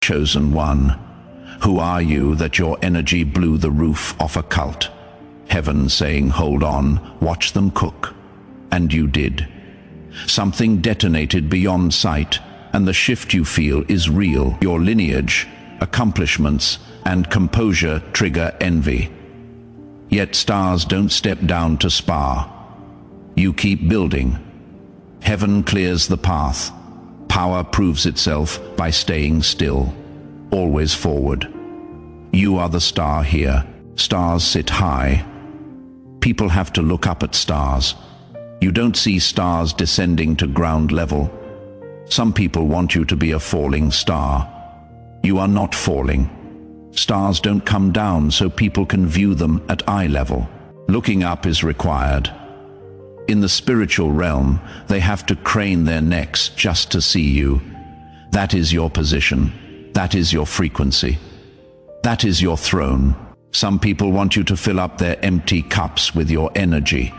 Chosen one, who are you that your energy blew the roof off a cult? Heaven saying, hold on, watch them cook. And you did. Something detonated beyond sight, and the shift you feel is real. Your lineage, accomplishments, and composure trigger envy. Yet stars don't step down to spar. You keep building. Heaven clears the path. Power proves itself by staying still, always forward. You are the star here. Stars sit high. People have to look up at stars. You don't see stars descending to ground level. Some people want you to be a falling star. You are not falling. Stars don't come down so people can view them at eye level. Looking up is required. In the spiritual realm, they have to crane their necks just to see you. That is your position. That is your frequency. That is your throne. Some people want you to fill up their empty cups with your energy.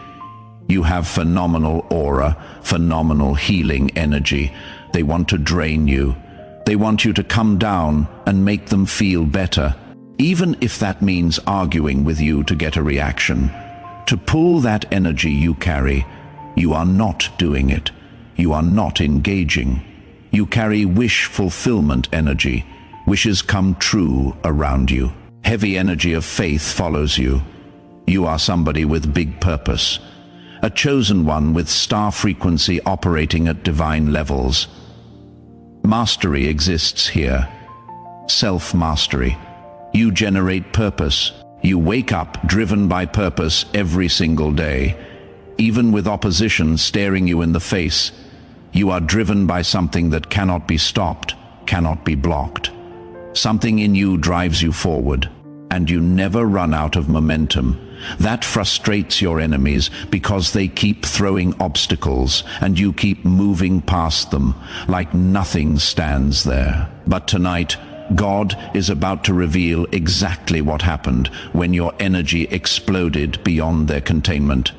You have phenomenal aura, phenomenal healing energy. They want to drain you. They want you to come down and make them feel better, even if that means arguing with you to get a reaction. To pull that energy you carry, you are not doing it. You are not engaging. You carry wish fulfillment energy. Wishes come true around you. Heavy energy of faith follows you. You are somebody with big purpose. A chosen one with star frequency operating at divine levels. Mastery exists here. Self-mastery. You generate purpose. You wake up driven by purpose every single day. Even with opposition staring you in the face, you are driven by something that cannot be stopped, cannot be blocked. Something in you drives you forward, and you never run out of momentum. That frustrates your enemies because they keep throwing obstacles and you keep moving past them like nothing stands there. But tonight, God is about to reveal exactly what happened when your energy exploded beyond their containment.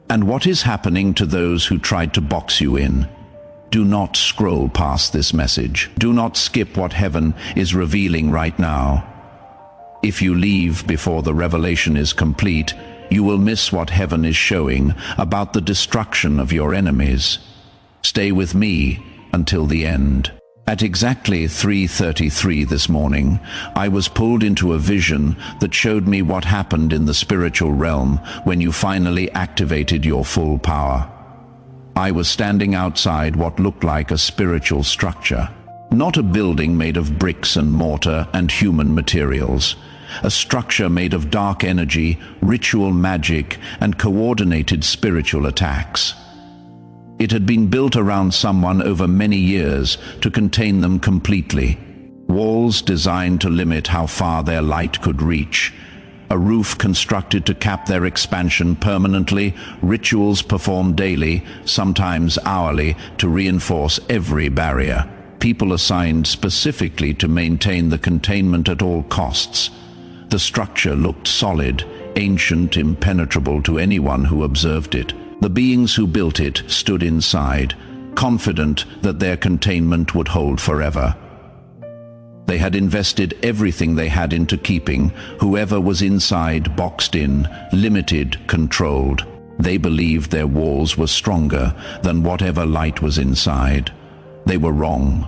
And what is happening to those who tried to box you in? Do not scroll past this message. Do not skip what heaven is revealing right now. If you leave before the revelation is complete, you will miss what heaven is showing about the destruction of your enemies. Stay with me until the end. At exactly 3:33 this morning, I was pulled into a vision that showed me what happened in the spiritual realm when you finally activated your full power. I was standing outside what looked like a spiritual structure, not a building made of bricks and mortar and human materials, a structure made of dark energy, ritual magic, and coordinated spiritual attacks. It had been built around someone over many years to contain them completely. Walls designed to limit how far their light could reach. A roof constructed to cap their expansion permanently. Rituals performed daily, sometimes hourly, to reinforce every barrier. People assigned specifically to maintain the containment at all costs. The structure looked solid, ancient, impenetrable to anyone who observed it. The beings who built it stood inside, confident that their containment would hold forever. They had invested everything they had into keeping whoever was inside boxed in, limited, controlled. They believed their walls were stronger than whatever light was inside. They were wrong.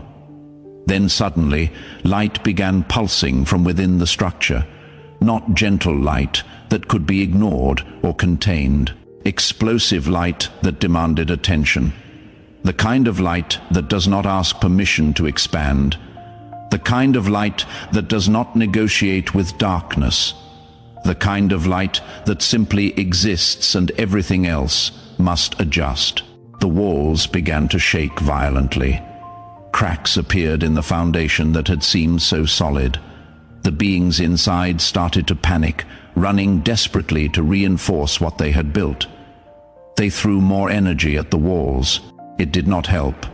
Then suddenly, light began pulsing from within the structure. Not gentle light that could be ignored or contained. Explosive light that demanded attention. The kind of light that does not ask permission to expand. The kind of light that does not negotiate with darkness. The kind of light that simply exists and everything else must adjust. The walls began to shake violently. Cracks appeared in the foundation that had seemed so solid. The beings inside started to panic, running desperately to reinforce what they had built. They threw more energy at the walls. It did not help.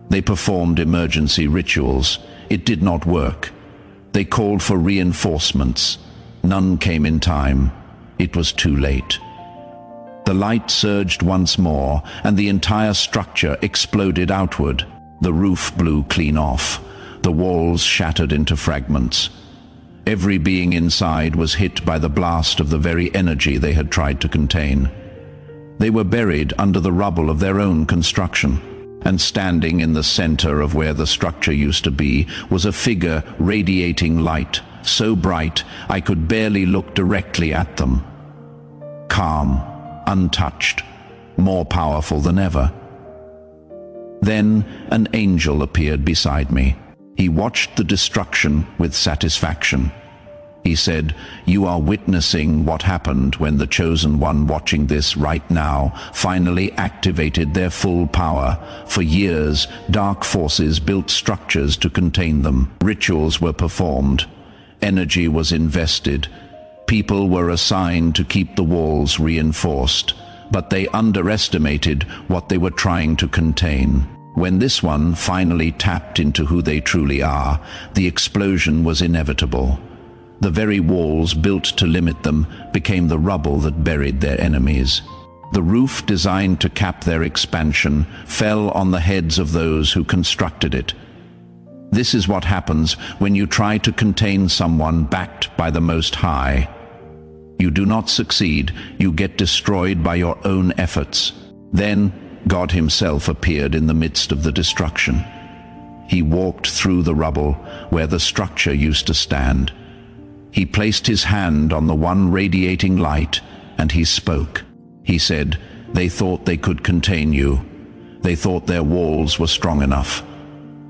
They performed emergency rituals. It did not work. They called for reinforcements. None came in time. It was too late. The light surged once more, and the entire structure exploded outward. The roof blew clean off. the walls shattered into fragments. Every being inside was hit by the blast of the very energy they had tried to contain. They were buried under the rubble of their own construction, and standing in the center of where the structure used to be was a figure radiating light, so bright I could barely look directly at them. Calm, untouched, more powerful than ever. Then an angel appeared beside me. He watched the destruction with satisfaction. He said, "You are witnessing what happened when the chosen one watching this right now finally activated their full power. For years, dark forces built structures to contain them. Rituals were performed. Energy was invested. People were assigned to keep the walls reinforced. But they underestimated what they were trying to contain. When this one finally tapped into who they truly are, the explosion was inevitable. The very walls built to limit them became the rubble that buried their enemies. The roof designed to cap their expansion fell on the heads of those who constructed it. This is what happens when you try to contain someone backed by the Most High. You do not succeed, you get destroyed by your own efforts. Then God himself appeared in the midst of the destruction. He walked through the rubble where the structure used to stand. He placed his hand on the one radiating light, and he spoke. He said, "They thought they could contain you. They thought their walls were strong enough.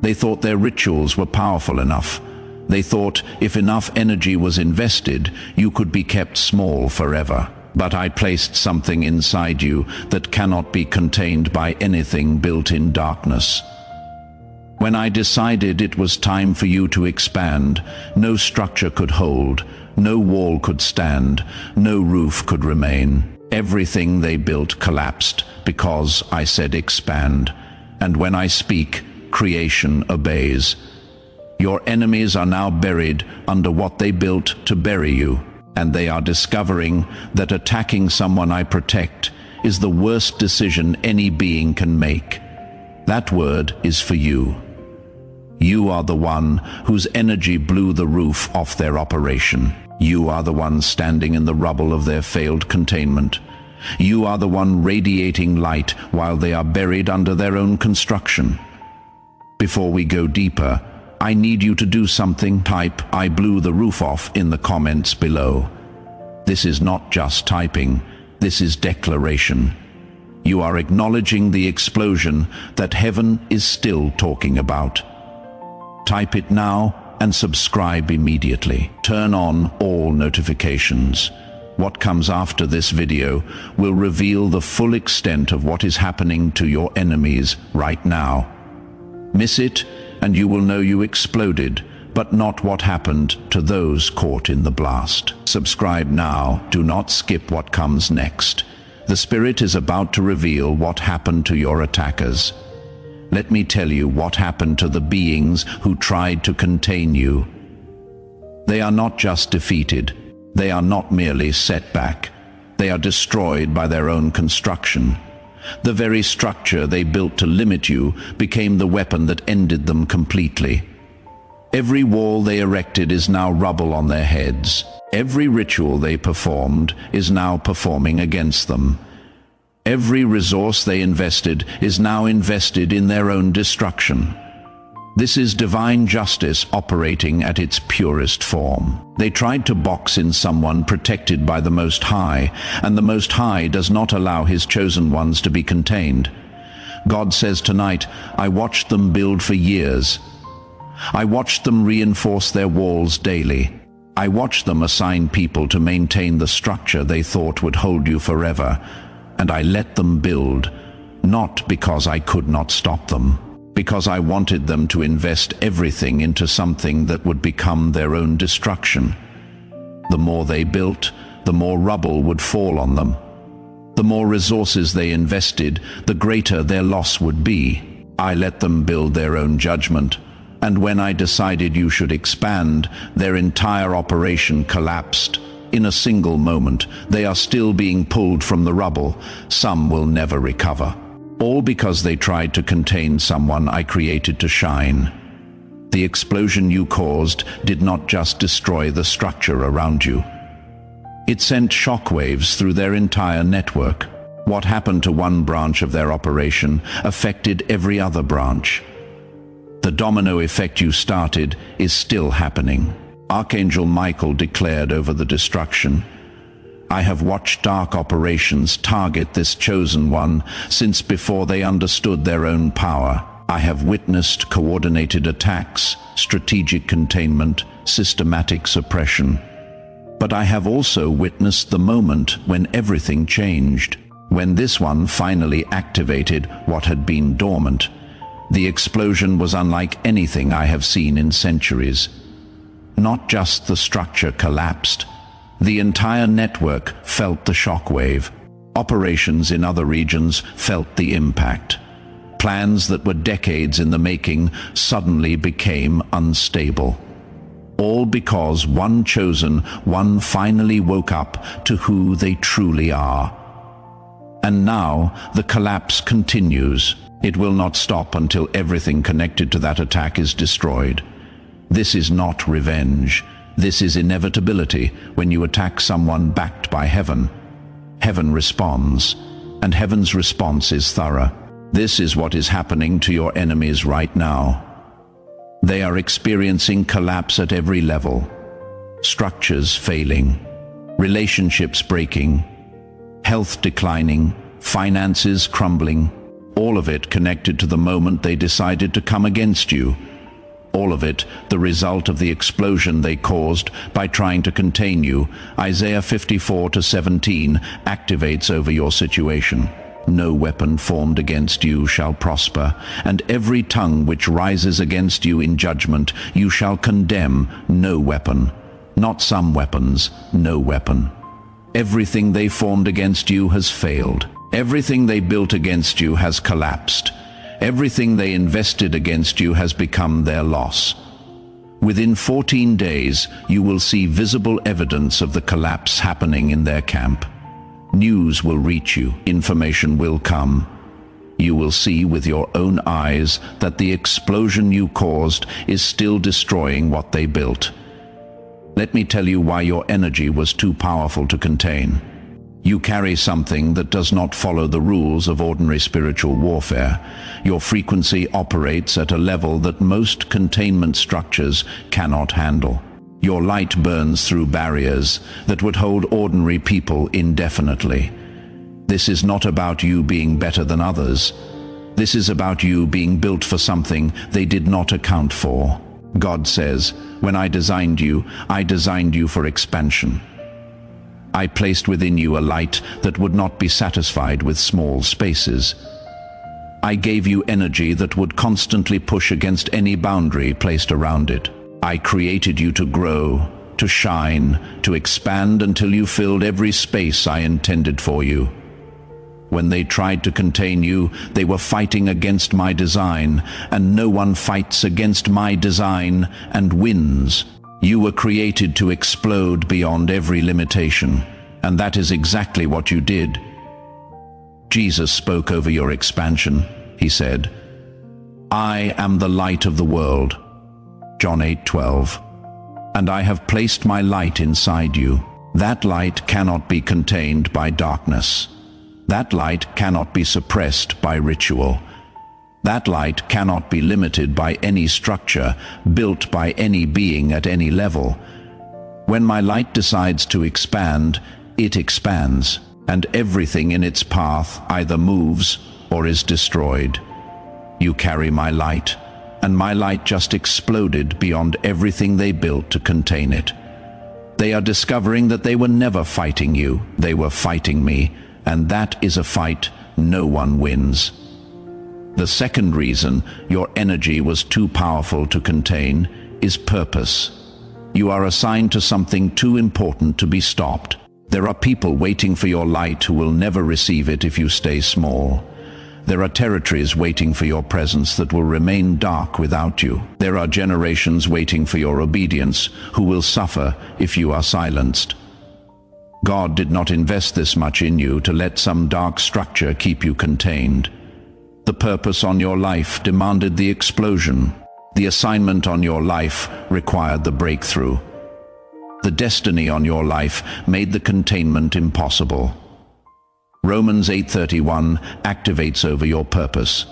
They thought their rituals were powerful enough. They thought if enough energy was invested, you could be kept small forever. But I placed something inside you that cannot be contained by anything built in darkness. When I decided it was time for you to expand, no structure could hold, no wall could stand, no roof could remain. Everything they built collapsed because I said expand. And when I speak, creation obeys. Your enemies are now buried under what they built to bury you, and they are discovering that attacking someone I protect is the worst decision any being can make. That word is for you. You are the one whose energy blew the roof off their operation. You are the one standing in the rubble of their failed containment. You are the one radiating light while they are buried under their own construction. Before we go deeper, I need you to do something. Type "I blew the roof off" in the comments below. This is not just typing, this is declaration. You are acknowledging the explosion that heaven is still talking about. Type it now and subscribe immediately. Turn on all notifications. What comes after this video will reveal the full extent of what is happening to your enemies right now. Miss it and you will know you exploded, but not what happened to those caught in the blast. Subscribe now, do not skip what comes next. The Spirit is about to reveal what happened to your attackers. Let me tell you what happened to the beings who tried to contain you. They are not just defeated, they are not merely set back. They are destroyed by their own construction. The very structure they built to limit you became the weapon that ended them completely. Every wall they erected is now rubble on their heads. Every ritual they performed is now performing against them. Every resource they invested is now invested in their own destruction. This is divine justice operating at its purest form. They tried to box in someone protected by the Most High, and the Most High does not allow his chosen ones to be contained. God says tonight, I watched them build for years. I watched them reinforce their walls daily. I watched them assign people to maintain the structure they thought would hold you forever. And I let them build, not because I could not stop them, because I wanted them to invest everything into something that would become their own destruction. The more they built, the more rubble would fall on them. The more resources they invested, the greater their loss would be. I let them build their own judgment, and when I decided you should expand, their entire operation collapsed. In a single moment, they are still being pulled from the rubble. Some will never recover. All because they tried to contain someone I created to shine. The explosion you caused did not just destroy the structure around you. It sent shockwaves through their entire network. What happened to one branch of their operation affected every other branch. The domino effect you started is still happening. Archangel Michael declared over the destruction, "I have watched dark operations target this chosen one since before they understood their own power. I have witnessed coordinated attacks, strategic containment, systematic suppression. But I have also witnessed the moment when everything changed. When this one finally activated what had been dormant, the explosion was unlike anything I have seen in centuries. Not just the structure collapsed, the entire network felt the shockwave. Operations in other regions felt the impact. Plans that were decades in the making suddenly became unstable. All because one chosen one finally woke up to who they truly are. And now the collapse continues. It will not stop until everything connected to that attack is destroyed. This is not revenge. This is inevitability. When you attack someone backed by heaven, heaven responds, and heaven's response is thorough. This is what is happening to your enemies right now. They are experiencing collapse at every level. Structures failing, relationships breaking, health declining, finances crumbling, all of it connected to the moment they decided to come against you. All of it the result of the explosion they caused by trying to contain you. Isaiah 54:17 activates over your situation. No weapon formed against you shall prosper, and every tongue which rises against you in judgment you shall condemn. No weapon, not some weapons, no weapon. Everything they formed against you has failed. Everything they built against you has collapsed. Everything they invested against you has become their loss. Within 14 days, you will see visible evidence of the collapse happening in their camp. News will reach you, information will come. You will see with your own eyes that the explosion you caused is still destroying what they built. Let me tell you why your energy was too powerful to contain. You carry something that does not follow the rules of ordinary spiritual warfare. Your frequency operates at a level that most containment structures cannot handle. Your light burns through barriers that would hold ordinary people indefinitely. This is not about you being better than others. This is about you being built for something they did not account for. God says, "When I designed you for expansion. I placed within you a light that would not be satisfied with small spaces. I gave you energy that would constantly push against any boundary placed around it. I created you to grow, to shine, to expand until you filled every space I intended for you. When they tried to contain you, they were fighting against my design, and no one fights against my design and wins. You were created to explode beyond every limitation, and that is exactly what you did." Jesus spoke over your expansion. He said, "I am the light of the world." John 8:12. "And I have placed my light inside you. That light cannot be contained by darkness. That light cannot be suppressed by ritual. That light cannot be limited by any structure built by any being at any level. When my light decides to expand, it expands, and everything in its path either moves or is destroyed. You carry my light, and my light just exploded beyond everything they built to contain it. They are discovering that they were never fighting you, they were fighting me, and that is a fight no one wins. The second reason your energy was too powerful to contain is purpose. You are assigned to something too important to be stopped. There are people waiting for your light who will never receive it if you stay small. There are territories waiting for your presence that will remain dark without you. There are generations waiting for your obedience who will suffer if you are silenced. God did not invest this much in you to let some dark structure keep you contained. The purpose on your life demanded the explosion. The assignment on your life required the breakthrough. The destiny on your life made the containment impossible. Romans 8:31 activates over your purpose.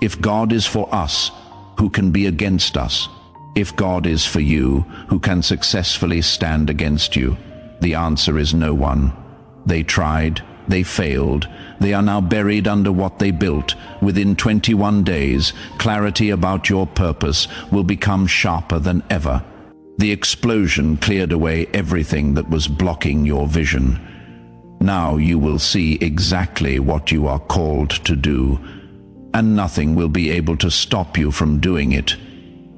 If God is for us, who can be against us? If God is for you, who can successfully stand against you? The answer is no one. They tried, they failed, they are now buried under what they built. Within 21 days, clarity about your purpose will become sharper than ever. The explosion cleared away everything that was blocking your vision. Now you will see exactly what you are called to do, and nothing will be able to stop you from doing it.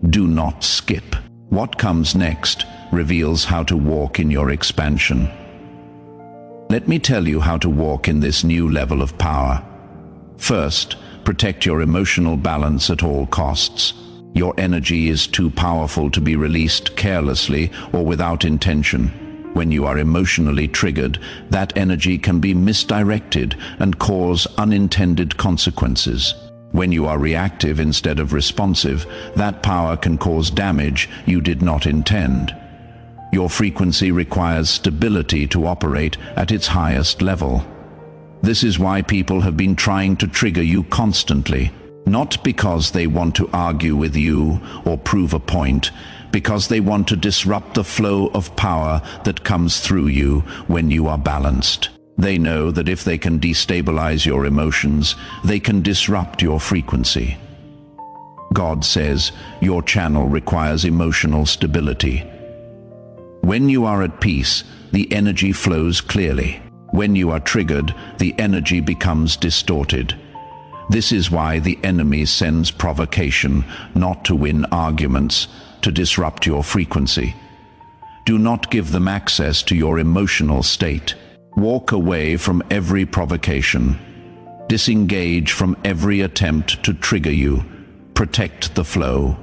Do not skip. What comes next reveals how to walk in your expansion. Let me tell you how to walk in this new level of power. First, protect your emotional balance at all costs. Your energy is too powerful to be released carelessly or without intention. When you are emotionally triggered, that energy can be misdirected and cause unintended consequences. When you are reactive instead of responsive, that power can cause damage you did not intend. Your frequency requires stability to operate at its highest level. This is why people have been trying to trigger you constantly, not because they want to argue with you or prove a point, because they want to disrupt the flow of power that comes through you when you are balanced. They know that if they can destabilize your emotions, they can disrupt your frequency. God says your channel requires emotional stability. When you are at peace, the energy flows clearly. When you are triggered, the energy becomes distorted. This is why the enemy sends provocation, not to win arguments, to disrupt your frequency. Do not give them access to your emotional state. Walk away from every provocation. Disengage from every attempt to trigger you. Protect the flow.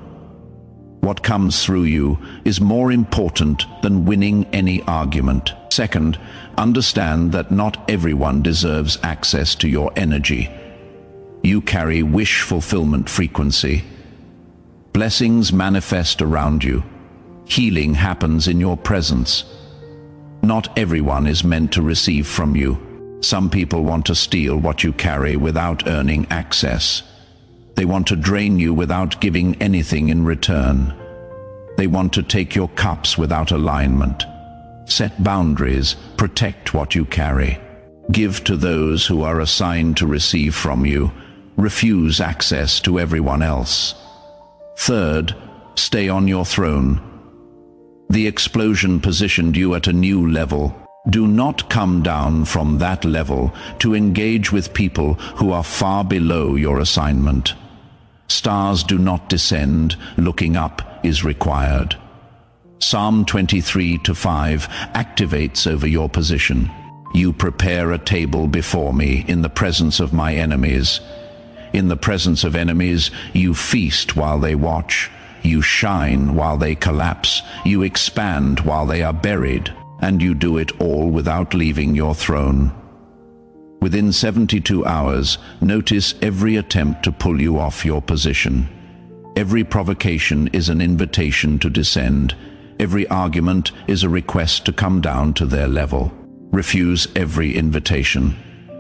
What comes through you is more important than winning any argument. Second, understand that not everyone deserves access to your energy. You carry wish fulfillment frequency. Blessings manifest around you. Healing happens in your presence. Not everyone is meant to receive from you. Some people want to steal what you carry without earning access. They want to drain you without giving anything in return. They want to take your cups without alignment. Set boundaries, protect what you carry. Give to those who are assigned to receive from you. Refuse access to everyone else. Third, stay on your throne. The explosion positioned you at a new level. Do not come down from that level to engage with people who are far below your assignment. Stars do not descend, looking up is required. Psalm 23:5 activates over your position. You prepare a table before me in the presence of my enemies. In the presence of enemies, you feast while they watch. You shine while they collapse. You expand while they are buried. And you do it all without leaving your throne. Within 72 hours, notice every attempt to pull you off your position. Every provocation is an invitation to descend. Every argument is a request to come down to their level. Refuse every invitation.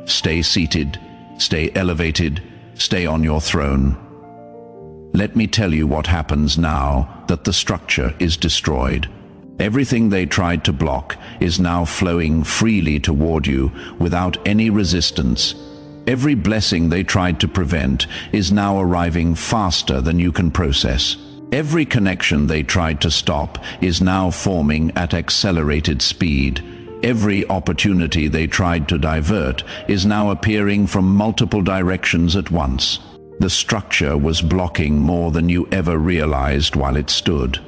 Stay seated, stay elevated, stay on your throne. Let me tell you what happens now that the structure is destroyed. Everything they tried to block is now flowing freely toward you without any resistance. Every blessing they tried to prevent is now arriving faster than you can process. Every connection they tried to stop is now forming at accelerated speed. Every opportunity they tried to divert is now appearing from multiple directions at once. The structure was blocking more than you ever realized while it stood.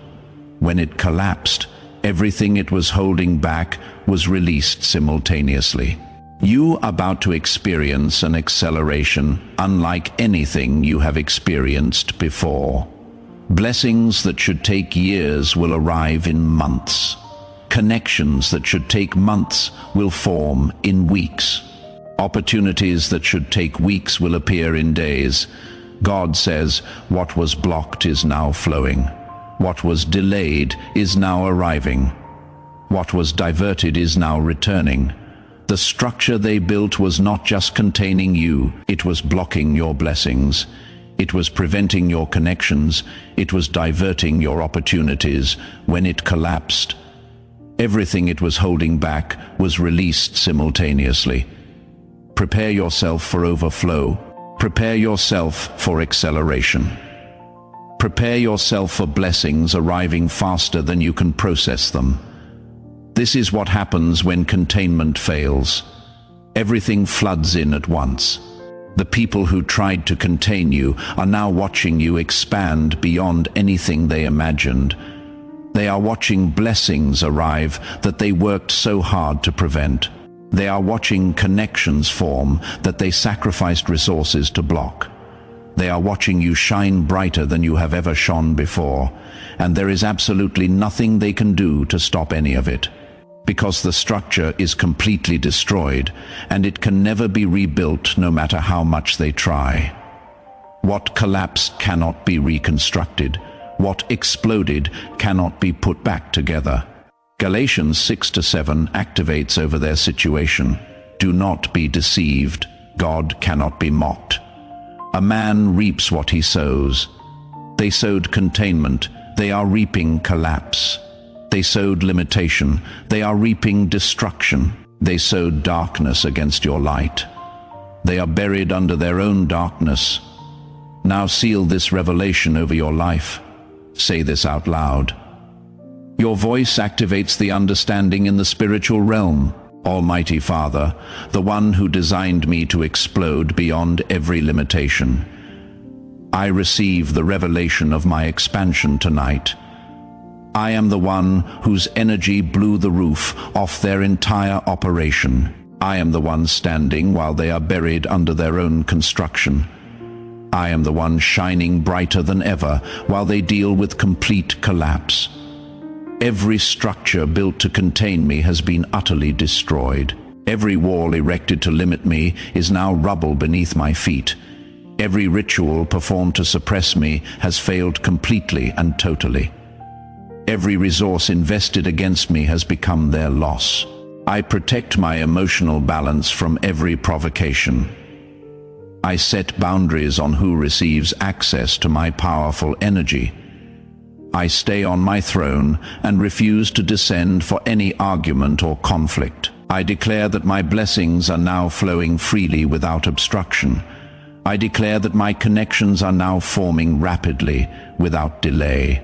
When it collapsed, everything it was holding back was released simultaneously. You are about to experience an acceleration unlike anything you have experienced before. Blessings that should take years will arrive in months. Connections that should take months will form in weeks. Opportunities that should take weeks will appear in days. God says, what was blocked is now flowing. What was delayed is now arriving. What was diverted is now returning. The structure they built was not just containing you, it was blocking your blessings. It was preventing your connections. It was diverting your opportunities. When it collapsed, everything it was holding back was released simultaneously. Prepare yourself for overflow. Prepare yourself for acceleration. Prepare yourself for blessings arriving faster than you can process them. This is what happens when containment fails. Everything floods in at once. The people who tried to contain you are now watching you expand beyond anything they imagined. They are watching blessings arrive that they worked so hard to prevent. They are watching connections form that they sacrificed resources to block. They are watching you shine brighter than you have ever shone before, and there is absolutely nothing they can do to stop any of it, because the structure is completely destroyed, and it can never be rebuilt no matter how much they try. What collapsed cannot be reconstructed. What exploded cannot be put back together. Galatians 6-7 activates over their situation. Do not be deceived. God cannot be mocked. A man reaps what he sows. They sowed containment. They are reaping collapse. They sowed limitation. They are reaping destruction. They sowed darkness against your light. They are buried under their own darkness. Now seal this revelation over your life. Say this out loud. Your voice activates the understanding in the spiritual realm. Almighty Father, the one who designed me to explode beyond every limitation, I receive the revelation of my expansion tonight. I am the one whose energy blew the roof off their entire operation. I am the one standing while they are buried under their own construction. I am the one shining brighter than ever while they deal with complete collapse. Every structure built to contain me has been utterly destroyed. Every wall erected to limit me is now rubble beneath my feet. Every ritual performed to suppress me has failed completely and totally. Every resource invested against me has become their loss. I protect my emotional balance from every provocation. I set boundaries on who receives access to my powerful energy. I stay on my throne and refuse to descend for any argument or conflict. I declare that my blessings are now flowing freely without obstruction. I declare that my connections are now forming rapidly without delay.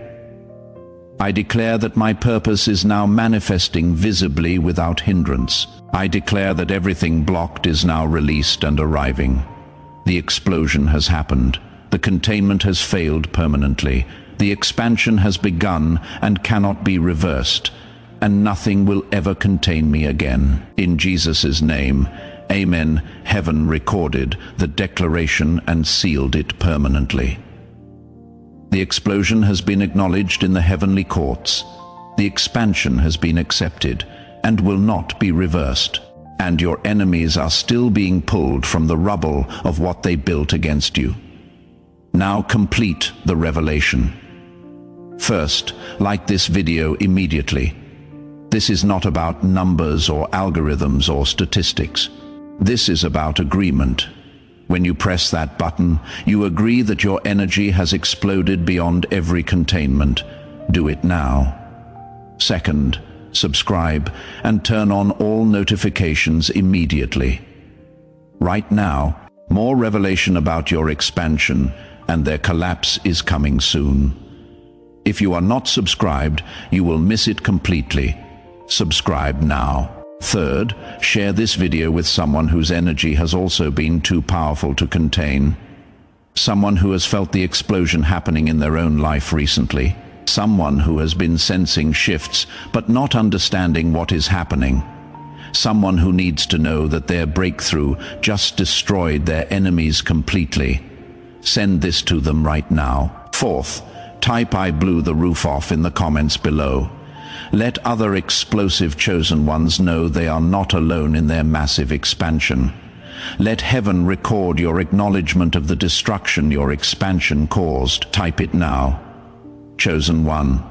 I declare that my purpose is now manifesting visibly without hindrance. I declare that everything blocked is now released and arriving. The explosion has happened. The containment has failed permanently. The expansion has begun and cannot be reversed, and nothing will ever contain me again. In Jesus' name, amen. Heaven recorded the declaration and sealed it permanently. The explosion has been acknowledged in the heavenly courts. The expansion has been accepted and will not be reversed. And your enemies are still being pulled from the rubble of what they built against you. Now complete the revelation. First, like this video immediately. This is not about numbers or algorithms or statistics. This is about agreement. When you press that button, you agree that your energy has exploded beyond every containment. Do it now. Second, subscribe and turn on all notifications immediately. Right now, more revelation about your expansion and their collapse is coming soon. If you are not subscribed, you will miss it completely. Subscribe now. Third, share this video with someone whose energy has also been too powerful to contain. Someone who has felt the explosion happening in their own life recently. Someone who has been sensing shifts but not understanding what is happening. Someone who needs to know that their breakthrough just destroyed their enemies completely. Send this to them right now. Fourth, type "I blew the roof off" in the comments below. Let other explosive chosen ones know they are not alone in their massive expansion. Let heaven record your acknowledgement of the destruction your expansion caused. Type it now. Chosen one.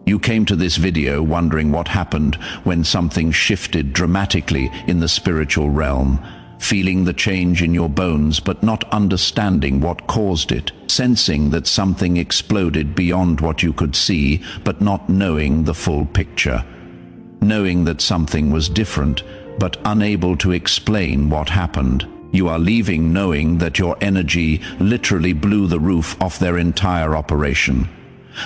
You came to this video wondering what happened when something shifted dramatically in the spiritual realm, feeling the change in your bones but not understanding what caused it, sensing that something exploded beyond what you could see but not knowing the full picture, knowing that something was different but unable to explain what happened. You are leaving knowing that your energy literally blew the roof off their entire operation,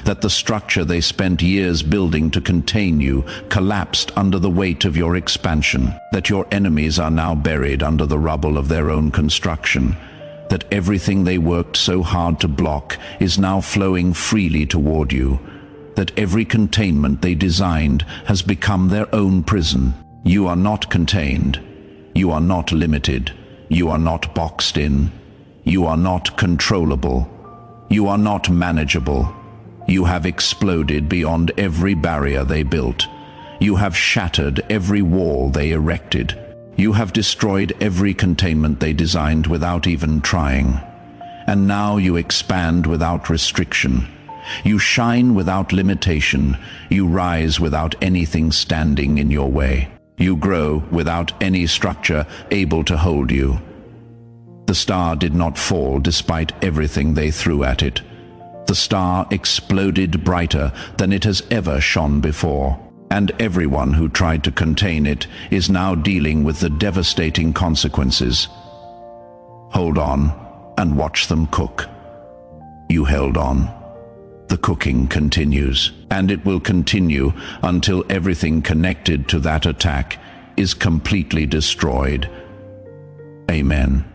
that the structure they spent years building to contain you collapsed under the weight of your expansion, that your enemies are now buried under the rubble of their own construction, that everything they worked so hard to block is now flowing freely toward you, that every containment they designed has become their own prison. You are not contained. You are not limited. You are not boxed in. You are not controllable. You are not manageable. You have exploded beyond every barrier they built. You have shattered every wall they erected. You have destroyed every containment they designed without even trying. And now you expand without restriction. You shine without limitation. You rise without anything standing in your way. You grow without any structure able to hold you. The star did not fall despite everything they threw at it. The star exploded brighter than it has ever shone before, and everyone who tried to contain it is now dealing with the devastating consequences. Hold on and watch them cook. You held on. The cooking continues, and it will continue until everything connected to that attack is completely destroyed. Amen.